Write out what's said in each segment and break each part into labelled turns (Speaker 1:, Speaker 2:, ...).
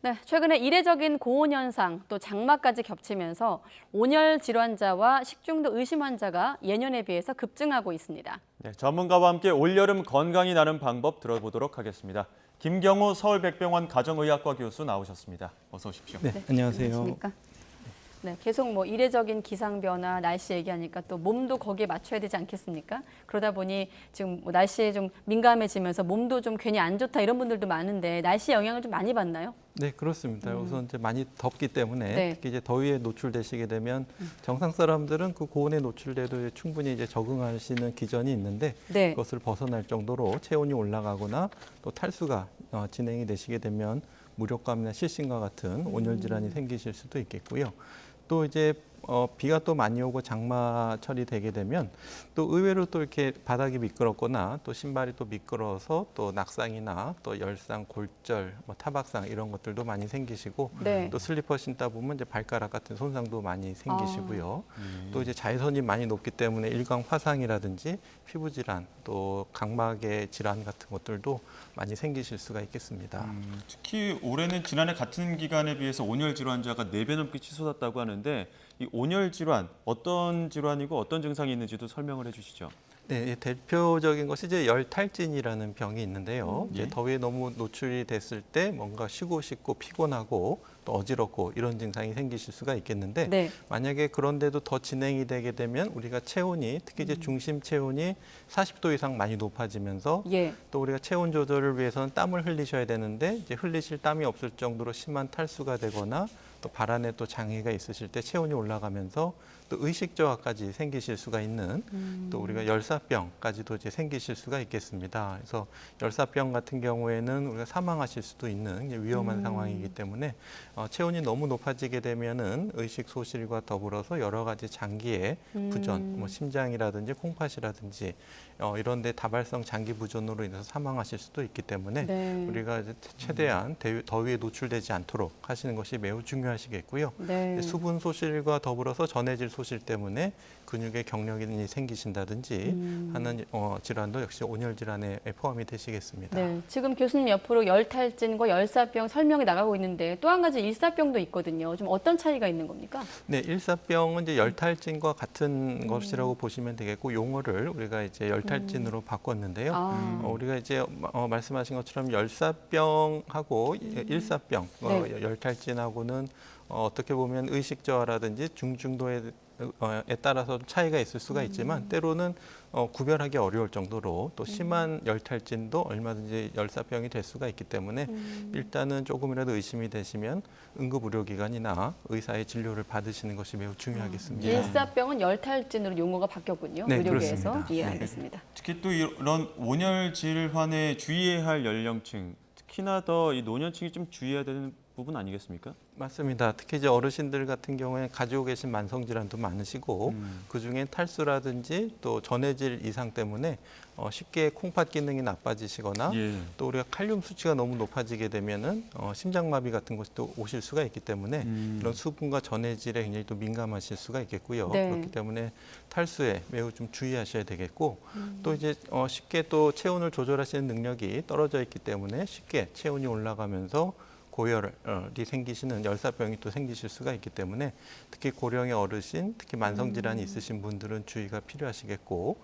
Speaker 1: 네, 최근에 이례적인 고온 현상, 또 장마까지 겹치면서 온열 질환자와 식중독 의심 환자가 예년에 비해서 급증하고 있습니다.
Speaker 2: 네, 전문가와 함께 올여름 건강히 나는 방법 들어보도록 하겠습니다. 김경우 서울백병원 가정의학과 교수 나오셨습니다. 어서 오십시오.
Speaker 3: 네, 안녕하세요.
Speaker 1: 안녕하십니까? 네, 계속 뭐 이례적인 기상 변화, 날씨 얘기하니까 또 몸도 거기에 맞춰야 되지 않겠습니까? 그러다 보니 지금 뭐 날씨에 좀 민감해지면서 몸도 좀 괜히 안 좋다 이런 분들도 많은데 날씨 영향을 좀 많이 받나요?
Speaker 3: 네, 그렇습니다. 우선 이제 많이 덥기 때문에
Speaker 1: 네.
Speaker 3: 특히 이제 더위에 노출되시게 되면 정상 사람들은 그 고온에 노출돼도 충분히 이제 적응할 수 있는 기전이 있는데
Speaker 1: 네.
Speaker 3: 그것을 벗어날 정도로 체온이 올라가거나 또 탈수가 진행이 되시게 되면 무력감이나 실신과 같은 온열 질환이 생기실 수도 있겠고요. 또 이제 비가 또 많이 오고 장마철이 되게 되면 또 의외로 또 이렇게 바닥이 미끄럽거나 또 신발이 또 미끄러워서 또 낙상이나 또 열상, 골절, 뭐 타박상 이런 것들도 많이 생기시고
Speaker 1: 네.
Speaker 3: 또 슬리퍼 신다 보면 이제 발가락 같은 손상도 많이 생기시고요. 또 이제 자외선이 많이 높기 때문에 일광 화상이라든지 피부 질환 또 각막의 질환 같은 것들도 많이 생기실 수가 있겠습니다.
Speaker 2: 특히 올해는 지난해 같은 기간에 비해서 온열 질환자가 4배 넘게 치솟았다고 하는데 이 온열 질환 어떤 질환이고 어떤 증상이 있는지도 설명을 해주시죠.
Speaker 3: 네, 대표적인 것이 이제 열탈진이라는 병이 있는데요.
Speaker 2: 예.
Speaker 3: 이제 더위에 너무 노출이 됐을 때 뭔가 쉬고 싶고 피곤하고 또 어지럽고 이런 증상이 생기실 수가 있겠는데
Speaker 1: 네.
Speaker 3: 만약에 그런데도 더 진행이 되게 되면 우리가 체온이 특히 이제 중심 체온이 40도 이상 많이 높아지면서
Speaker 1: 예.
Speaker 3: 또 우리가 체온 조절을 위해서는 땀을 흘리셔야 되는데 이제 흘리실 땀이 없을 정도로 심한 탈수가 되거나 또 발 안에 또 장애가 있으실 때 체온이 올라가면서 또 의식 저하까지 생기실 수가 있는 또 우리가 열사병까지도 이제 생기실 수가 있겠습니다. 그래서 열사병 같은 경우에는 우리가 사망하실 수도 있는 이제 위험한 상황이기 때문에 체온이 너무 높아지게 되면은 의식 소실과 더불어서 여러 가지 장기의 부전, 뭐 심장이라든지 콩팥이라든지 이런 데 다발성 장기 부전으로 인해서 사망하실 수도 있기 때문에
Speaker 1: 네.
Speaker 3: 우리가 이제 최대한 더위에 노출되지 않도록 하시는 것이 매우 중요하시겠고요.
Speaker 1: 네.
Speaker 3: 수분 소실과 더불어서 전해질 소실 때문에 근육에 경련이 생기신다든지 하는 질환도 역시 온열 질환에 포함이 되시겠습니다.
Speaker 1: 네, 지금 교수님 옆으로 열탈진과 열사병 설명이 나가고 있는데 또 한 가지 일사병도 있거든요. 좀 어떤 차이가 있는 겁니까?
Speaker 3: 네, 일사병은 이제 열탈진과 같은 것이라고 보시면 되겠고 용어를 우리가 이제 열탈진으로 바꿨는데요. 우리가 이제 말씀하신 것처럼 열사병하고 일사병,
Speaker 1: 네.
Speaker 3: 열탈진하고는 어떻게 보면 의식 저하라든지 중증도에 따라서 차이가 있을 수가 있지만 때로는 구별하기 어려울 정도로 또 심한 열탈진도 얼마든지 열사병이 될 수가 있기 때문에 일단은 조금이라도 의심이 되시면 응급의료기관이나 의사의 진료를 받으시는 것이 매우 중요하겠습니다.
Speaker 1: 일사병은 열탈진으로 용어가 바뀌었군요.
Speaker 3: 네,
Speaker 1: 의료계에서.
Speaker 3: 그렇습니다.
Speaker 1: 예,
Speaker 3: 네.
Speaker 1: 알겠습니다.
Speaker 2: 특히 또 이런 온열 질환에 주의해야 할 연령층, 특히나 더 이 노년층이 좀 주의해야 되는 부분 아니겠습니까?
Speaker 3: 맞습니다. 특히 이제 어르신들 같은 경우에 가지고 계신 만성 질환도 많으시고 그중에 탈수라든지 또 전해질 이상 때문에 쉽게 콩팥 기능이 나빠지시거나
Speaker 2: 예.
Speaker 3: 또 우리가 칼륨 수치가 너무 높아지게 되면은 심장마비 같은 것이 또 오실 수가 있기 때문에 이런 수분과 전해질에 굉장히 또 민감하실 수가 있겠고요.
Speaker 1: 네.
Speaker 3: 그렇기 때문에 탈수에 매우 좀 주의하셔야 되겠고 또 이제 쉽게 또 체온을 조절하시는 능력이 떨어져 있기 때문에 쉽게 체온이 올라가면서 고열이 생기시는 열사병이 또 생기실 수가 있기 때문에 특히 고령의 어르신, 특히 만성 질환이 있으신 분들은 주의가 필요하시겠고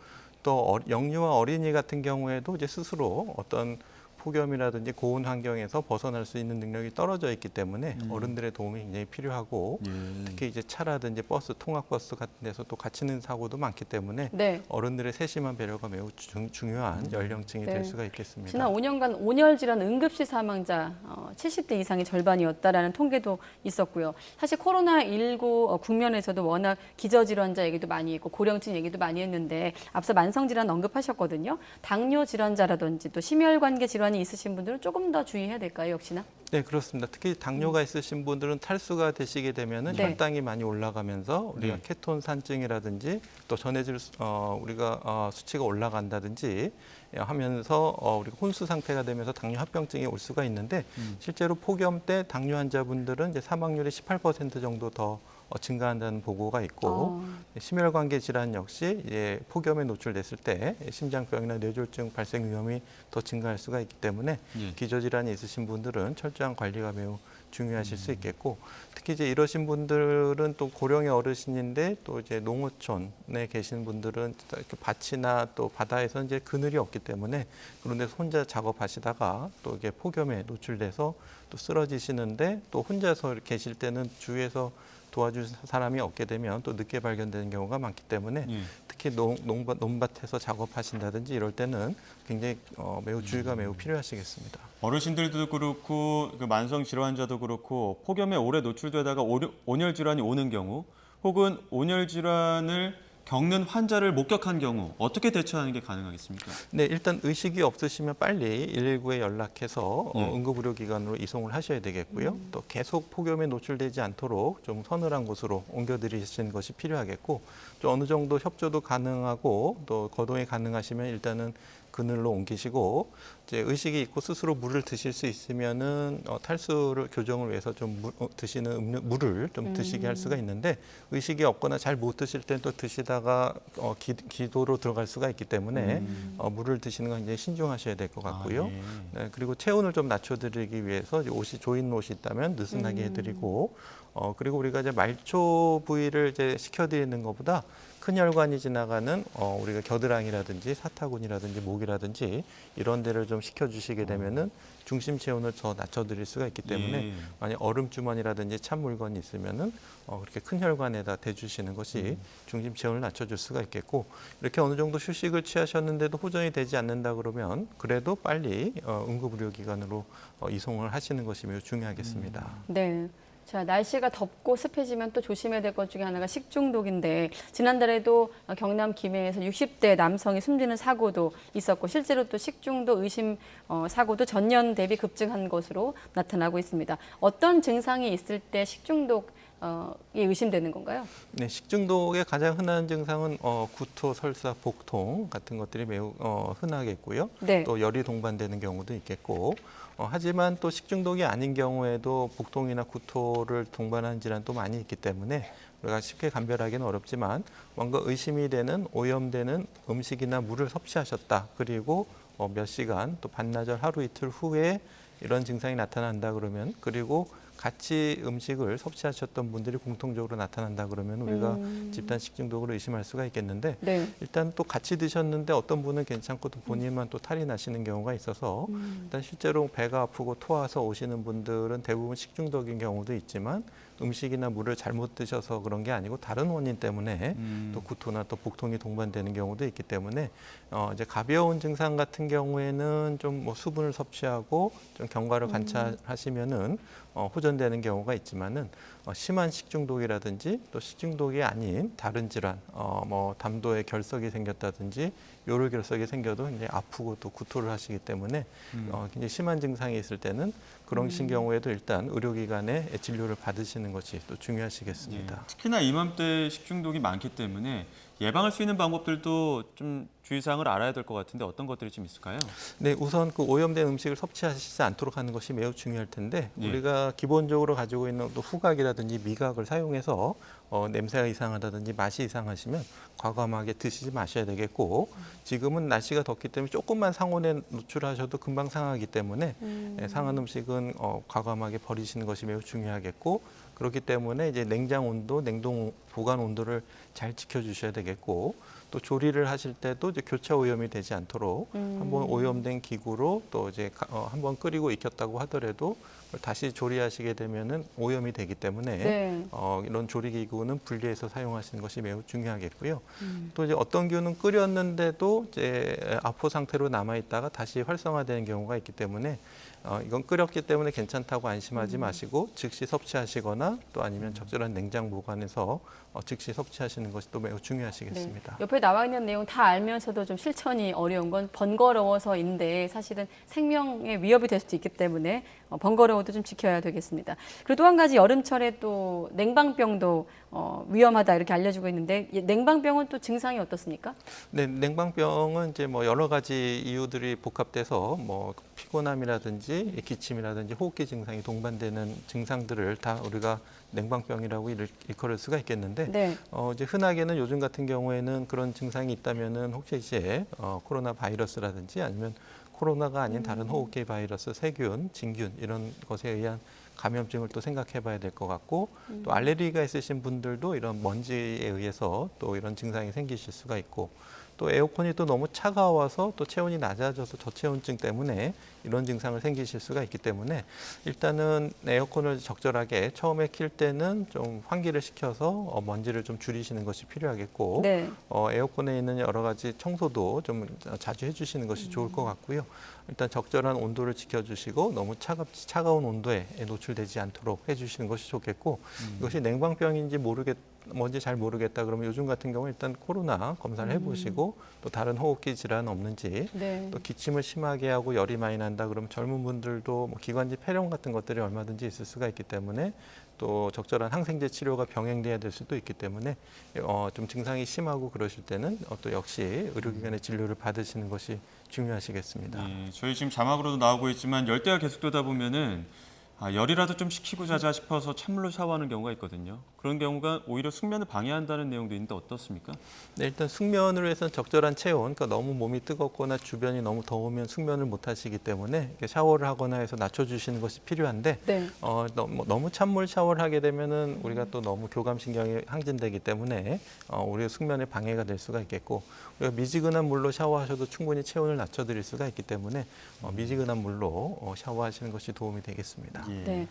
Speaker 3: 또 영유아 어린이 같은 경우에도 이제 스스로 어떤 폭염이라든지 고온 환경에서 벗어날 수 있는 능력이 떨어져 있기 때문에 어른들의 도움이 굉장히 필요하고 특히 이제 차라든지 버스, 통학버스 같은 데서 또 갇히는 사고도 많기 때문에
Speaker 1: 네.
Speaker 3: 어른들의 세심한 배려가 매우 중요한 연령층이 될 수가 있겠습니다.
Speaker 1: 지난 5년간 온열 질환 응급실 사망자 70대 이상이 절반이었다라는 통계도 있었고요. 사실 코로나19 국면에서도 워낙 기저질환자 얘기도 많이 했고 고령층 얘기도 많이 했는데 앞서 만성 질환 언급하셨거든요. 당뇨 질환자라든지 또 심혈관계 질환이 있으신 분들은 조금 더 주의해야 될까요, 역시나?
Speaker 3: 네, 그렇습니다. 특히 당뇨가 있으신 분들은 탈수가 되시게 되면은
Speaker 1: 네.
Speaker 3: 혈당이 많이 올라가면서 우리가 케톤 산증이라든지 또 전해질 우리가 수치가 올라간다든지 하면서 우리가 혼수 상태가 되면서 당뇨 합병증이 올 수가 있는데 실제로 폭염 때 당뇨 환자분들은 이제 사망률이 18% 정도 더 증가한다는 보고가 있고 심혈관계 질환 역시 폭염에 노출됐을 때 심장병이나 뇌졸중 발생 위험이 더 증가할 수가 있기 때문에 기저질환이 있으신 분들은 철저한 관리가 매우 중요하실 수 있겠고, 특히 이제 이러신 분들은 또 고령의 어르신인데 또 이제 농어촌에 계신 분들은 이렇게 밭이나 또 바다에서 이제 그늘이 없기 때문에 그런 데서 혼자 작업하시다가 또 이게 폭염에 노출돼서 또 쓰러지시는데, 또 혼자서 계실 때는 주위에서 도와줄 사람이 없게 되면 또 늦게 발견되는 경우가 많기 때문에
Speaker 2: 예.
Speaker 3: 특히 논밭에서 작업하신다든지 이럴 때는 굉장히 매우 주의가 매우 필요하시겠습니다.
Speaker 2: 어르신들도 그렇고 그 만성 질환자도 그렇고 폭염에 오래 노출되다가 온열 질환이 오는 경우 혹은 온열 질환을 겪는 환자를 목격한 경우 어떻게 대처하는 게 가능하겠습니까?
Speaker 3: 네, 일단 의식이 없으시면 빨리 119에 연락해서
Speaker 2: 예.
Speaker 3: 응급의료기관으로 이송을 하셔야 되겠고요. 또 계속 폭염에 노출되지 않도록 좀 서늘한 곳으로 옮겨드리시는 것이 필요하겠고, 또 어느 정도 협조도 가능하고 또 거동이 가능하시면 일단은 그늘로 옮기시고, 이제 의식이 있고 스스로 물을 드실 수 있으면은 탈수를 교정을 위해서 좀 드시는 물을 좀 드시게 할 수가 있는데, 의식이 없거나 잘 못 드실 땐 또 드시다가 기도로 들어갈 수가 있기 때문에 물을 드시는 건 굉장히 신중하셔야 될 것 같고요.
Speaker 2: 예.
Speaker 3: 네, 그리고 체온을 좀 낮춰드리기 위해서 이제 조인 옷이 있다면 느슨하게 해드리고, 그리고 우리가 이제 말초 부위를 이제 식혀드리는 것보다 큰 혈관이 지나가는 우리가 겨드랑이라든지 사타구니라든지 목이라든지 이런 데를 좀 식혀주시게 되면은 중심 체온을 더 낮춰드릴 수가 있기 때문에
Speaker 2: 예.
Speaker 3: 만약 얼음 주머니라든지 찬 물건이 있으면은 그렇게 큰 혈관에다 대주시는 것이 중심 체온을 낮춰줄 수가 있겠고, 이렇게 어느 정도 휴식을 취하셨는데도 호전이 되지 않는다 그러면 그래도 빨리 응급의료기관으로 이송을 하시는 것이 매우 중요하겠습니다.
Speaker 1: 네. 자, 날씨가 덥고 습해지면 또 조심해야 될 것 중에 하나가 식중독인데, 지난달에도 경남 김해에서 60대 남성이 숨지는 사고도 있었고, 실제로 또 식중독 의심 사고도 전년 대비 급증한 것으로 나타나고 있습니다. 어떤 증상이 있을 때 식중독이 의심되는 건가요?
Speaker 3: 네, 식중독의 가장 흔한 증상은 구토, 설사, 복통 같은 것들이 매우 흔하겠고요.
Speaker 1: 네.
Speaker 3: 또 열이 동반되는 경우도 있겠고, 하지만 또 식중독이 아닌 경우에도 복통이나 구토를 동반한 질환도 많이 있기 때문에 우리가 쉽게 감별하기는 어렵지만, 뭔가 의심이 되는 오염되는 음식이나 물을 섭취하셨다, 그리고 몇 시간 또 반나절 하루 이틀 후에 이런 증상이 나타난다 그러면, 그리고 같이 음식을 섭취하셨던 분들이 공통적으로 나타난다 그러면 우리가 집단 식중독을 의심할 수가 있겠는데,
Speaker 1: 네.
Speaker 3: 일단 또 같이 드셨는데 어떤 분은 괜찮고 또 본인만 또 탈이 나시는 경우가 있어서 일단 실제로 배가 아프고 토와서 오시는 분들은 대부분 식중독인 경우도 있지만, 음식이나 물을 잘못 드셔서 그런 게 아니고 다른 원인 때문에 또 구토나 또 복통이 동반되는 경우도 있기 때문에 이제 가벼운 증상 같은 경우에는 좀 뭐 수분을 섭취하고 좀 경과를 관찰하시면은 호전되는 경우가 있지만은 심한 식중독이라든지 또 식중독이 아닌 다른 질환, 뭐 담도에 결석이 생겼다든지 요를 결석이 생겨도 굉장히 아프고 또 구토를 하시기 때문에 굉장히 심한 증상이 있을 때는 그런 경우에도 일단 의료기관에 진료를 받으시는 것이 또 중요하시겠습니다.
Speaker 2: 예. 특히나 이맘때 식중독이 많기 때문에 예방할 수 있는 방법들도 좀 주의사항을 알아야 될 것 같은데 어떤 것들이 좀 있을까요?
Speaker 3: 네, 우선 그 오염된 음식을 섭취하시지 않도록 하는 것이 매우 중요할 텐데,
Speaker 2: 예.
Speaker 3: 우리가 기본적으로 가지고 있는 또 후각이라든지 미각을 사용해서 냄새가 이상하다든지 맛이 이상하시면 과감하게 드시지 마셔야 되겠고, 지금은 날씨가 덥기 때문에 조금만 상온에 노출하셔도 금방 상하기 때문에 상한 음식은 과감하게 버리시는 것이 매우 중요하겠고, 그렇기 때문에 이제 냉장 온도, 냉동 보관 온도를 잘 지켜주셔야 되겠고, 또 조리를 하실 때도 이제 교차 오염이 되지 않도록 한번 오염된 기구로 또 이제 한번 끓이고 익혔다고 하더라도 다시 조리하시게 되면은 오염이 되기 때문에
Speaker 1: 네.
Speaker 3: 이런 조리 기구는 분리해서 사용하시는 것이 매우 중요하겠고요. 또 이제 어떤 기구는 끓였는데도 이제 아포 상태로 남아 있다가 다시 활성화되는 경우가 있기 때문에 이건 끓였기 때문에 괜찮다고 안심하지 마시고 즉시 섭취하시거나 또 아니면 적절한 냉장 보관해서 즉시 섭취하시는 것이 또 매우 중요하시겠습니다.
Speaker 1: 네. 옆에 나와 있는 내용 다 알면서도 좀 실천이 어려운 건 번거로워서인데, 사실은 생명에 위협이 될 수도 있기 때문에 번거로워도 좀 지켜야 되겠습니다. 그리고 또 한 가지, 여름철에 또 냉방병도 위험하다 이렇게 알려지고 있는데, 냉방병은 또 증상이 어떻습니까?
Speaker 3: 네, 냉방병은 이제 뭐 여러 가지 이유들이 복합돼서 뭐 피곤함이라든지 기침이라든지 호흡기 증상이 동반되는 증상들을 다 우리가 냉방병이라고 일컬을 수가 있겠는데,
Speaker 1: 네.
Speaker 3: 이제 흔하게는 요즘 같은 경우에는 그런 증상이 있다면은 혹시 이제 코로나 바이러스라든지 아니면 코로나가 아닌 다른 호흡기 바이러스, 세균, 진균 이런 것에 의한 감염증을 또 생각해 봐야 될 것 같고 또 알레르기가 있으신 분들도 이런 먼지에 의해서 또 이런 증상이 생기실 수가 있고 또 에어컨이 또 너무 차가워서 또 체온이 낮아져서 저체온증 때문에 이런 증상을 생기실 수가 있기 때문에 일단은 에어컨을 적절하게 처음에 킬 때는 좀 환기를 시켜서 먼지를 좀 줄이시는 것이 필요하겠고
Speaker 1: 네.
Speaker 3: 에어컨에 있는 여러 가지 청소도 좀 자주 해주시는 것이 좋을 것 같고요. 일단 적절한 온도를 지켜주시고 너무 차가운 온도에 노출되지 않도록 해주시는 것이 좋겠고 이것이 냉방병인지 뭔지 잘 모르겠다 그러면 요즘 같은 경우 일단 코로나 검사를 해보시고 또 다른 호흡기 질환 없는지
Speaker 1: 네.
Speaker 3: 또 기침을 심하게 하고 열이 많이 난다 그러면 젊은 분들도 뭐 기관지 폐렴 같은 것들이 얼마든지 있을 수가 있기 때문에 또 적절한 항생제 치료가 병행돼야 될 수도 있기 때문에 좀 증상이 심하고 그러실 때는 또 역시 의료기관의 진료를 받으시는 것이 중요하시겠습니다.
Speaker 2: 예, 저희 지금 자막으로도 나오고 있지만 열대가 계속되다 보면은 열이라도 좀 식히고 자자 싶어서 찬물로 샤워하는 경우가 있거든요. 그런 경우가 오히려 숙면을 방해한다는 내용도 있는데 어떻습니까?
Speaker 3: 네, 일단 숙면을 위해서는 적절한 체온, 그러니까 너무 몸이 뜨겁거나 주변이 너무 더우면 숙면을 못 하시기 때문에 이렇게 샤워를 하거나 해서 낮춰주시는 것이 필요한데
Speaker 1: 네.
Speaker 3: 너무 찬물 샤워를 하게 되면은 우리가 또 너무 교감신경이 항진되기 때문에 우리의 숙면에 방해가 될 수가 있겠고 우리가 미지근한 물로 샤워하셔도 충분히 체온을 낮춰드릴 수가 있기 때문에 미지근한 물로 샤워하시는 것이 도움이 되겠습니다.
Speaker 2: 예.
Speaker 1: 네.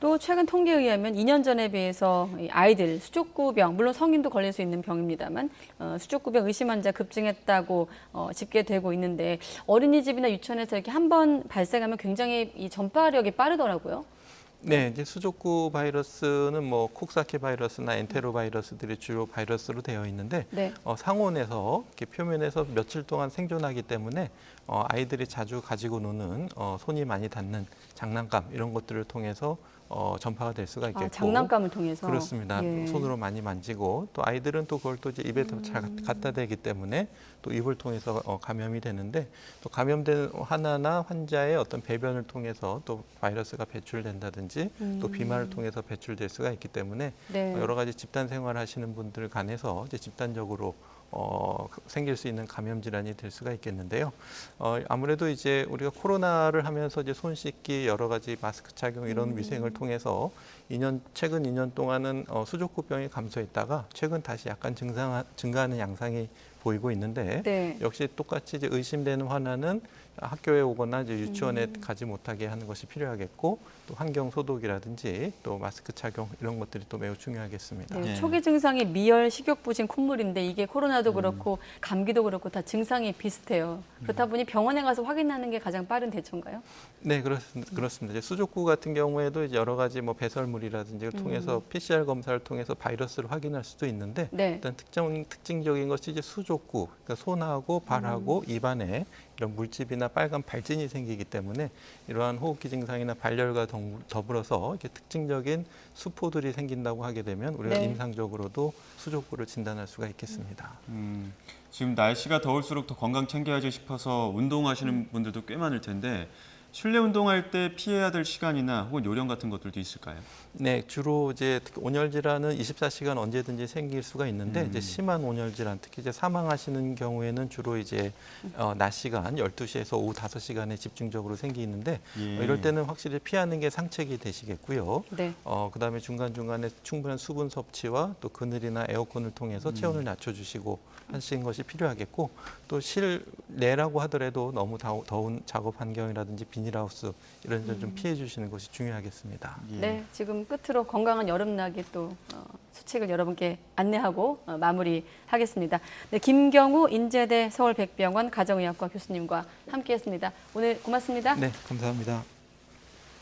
Speaker 1: 또 최근 통계에 의하면 2년 전에 비해서 이 아이들 수족구병, 물론 성인도 걸릴 수 있는 병입니다만 수족구병 의심 환자 급증했다고 집계되고 있는데 어린이집이나 유치원에서 이렇게 한 번 발생하면 굉장히 이 전파력이 빠르더라고요.
Speaker 3: 네, 이제 수족구 바이러스는 뭐 콕사키 바이러스나 엔테로 바이러스들이 주요 바이러스로 되어 있는데
Speaker 1: 네.
Speaker 3: 상온에서 이렇게 표면에서 며칠 동안 생존하기 때문에 아이들이 자주 가지고 노는 손이 많이 닿는 장난감 이런 것들을 통해서 전파가 될 수가 있겠고
Speaker 1: 장난감을 통해서
Speaker 3: 그렇습니다.
Speaker 1: 예.
Speaker 3: 손으로 많이 만지고 또 아이들은 또 그걸 또 이제 입에 잘 갖다 대기 때문에 또 입을 통해서 감염이 되는데 또 감염된 하나나 환자의 어떤 배변을 통해서 또 바이러스가 배출된다든지 또 비말을 통해서 배출될 수가 있기 때문에
Speaker 1: 네.
Speaker 3: 여러 가지 집단 생활하시는 분들 간에서 이제 집단적으로 생길 수 있는 감염 질환이 될 수가 있겠는데요. 아무래도 이제 우리가 코로나를 하면서 이제 손 씻기 여러 가지 마스크 착용 이런 위생을 통해서 최근 2년 동안은 수족구병이 감소했다가 최근 다시 약간 증가하는 양상이 보이고 있는데
Speaker 1: 네.
Speaker 3: 역시 똑같이 이제 의심되는 환자는 학교에 오거나 이제 유치원에 가지 못하게 하는 것이 필요하겠고 또 환경 소독이라든지 또 마스크 착용 이런 것들이 또 매우 중요하겠습니다.
Speaker 1: 네,
Speaker 2: 예.
Speaker 1: 초기 증상이 미열, 식욕 부진, 콧물인데 이게 코로나도 그렇고 감기도 그렇고 다 증상이 비슷해요. 그렇다 보니 병원에 가서 확인하는 게 가장 빠른 대처인가요?
Speaker 3: 네, 그렇습니다. 이제 수족구 같은 경우에도 이제 여러 가지 뭐 배설물이라든지 통해서 PCR 검사를 통해서 바이러스를 확인할 수도 있는데
Speaker 1: 네.
Speaker 3: 일단 특징적인 것이 이제 수족구, 그러니까 손하고 발하고 입안에 이런 물집이나 빨간 발진이 생기기 때문에 이러한 호흡기 증상이나 발열과 더불어서 이렇게 특징적인 수포들이 생긴다고 하게 되면 우리가
Speaker 1: 네.
Speaker 3: 임상적으로도 수족구를 진단할 수가 있겠습니다.
Speaker 2: 지금 날씨가 더울수록 더 건강 챙겨야지 싶어서 운동하시는 분들도 꽤 많을 텐데 실내 운동할 때 피해야 될 시간이나 혹은 요령 같은 것들도 있을까요?
Speaker 3: 네, 주로 이제 특히 온열 질환은 24시간 언제든지 생길 수가 있는데 이제 심한 온열 질환, 특히 이제 사망하시는 경우에는 주로 이제 낮 시간 12시에서 오후 5시간에 집중적으로 생기는데
Speaker 2: 예.
Speaker 3: 이럴 때는 확실히 피하는 게 상책이 되시겠고요.
Speaker 1: 네.
Speaker 3: 그다음에 중간중간에 충분한 수분 섭취와 또 그늘이나 에어컨을 통해서 체온을 낮춰주시고 하시는 것이 필요하겠고 또 실내라고 하더라도 너무 더운 작업 환경이라든지 비닐하우스 이런 점 좀 피해 주시는 것이 중요하겠습니다.
Speaker 2: 예.
Speaker 1: 네, 지금 끝으로 건강한 여름나기 또 수칙을 여러분께 안내하고 마무리하겠습니다. 네, 김경우 인제대 서울백병원 가정의학과 교수님과 함께했습니다. 오늘 고맙습니다.
Speaker 3: 네, 감사합니다.